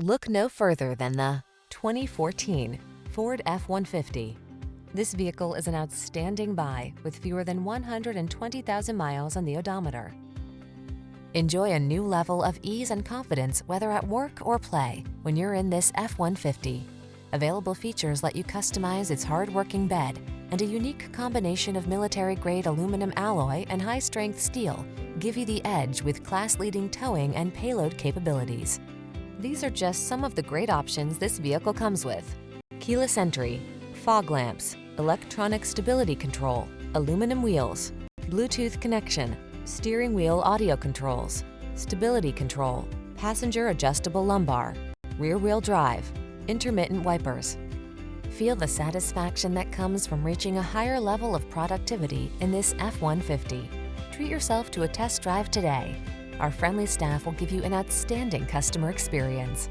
Look no further than the 2014 Ford F-150. This vehicle is an outstanding buy with fewer than 120,000 miles on the odometer. Enjoy a new level of ease and confidence whether at work or play when you're in this F-150. Available features let you customize its hard-working bed, and a unique combination of military-grade aluminum alloy and high-strength steel give you the edge with class-leading towing and payload capabilities. These are just some of the great options this vehicle comes with: keyless entry, fog lamps, electronic stability control, aluminum wheels, Bluetooth connection, steering wheel audio controls, stability control, passenger adjustable lumbar, rear-wheel drive, intermittent wipers. Feel the satisfaction that comes from reaching a higher level of productivity in this F-150. Treat yourself to a test drive today. Our friendly staff will give you an outstanding customer experience.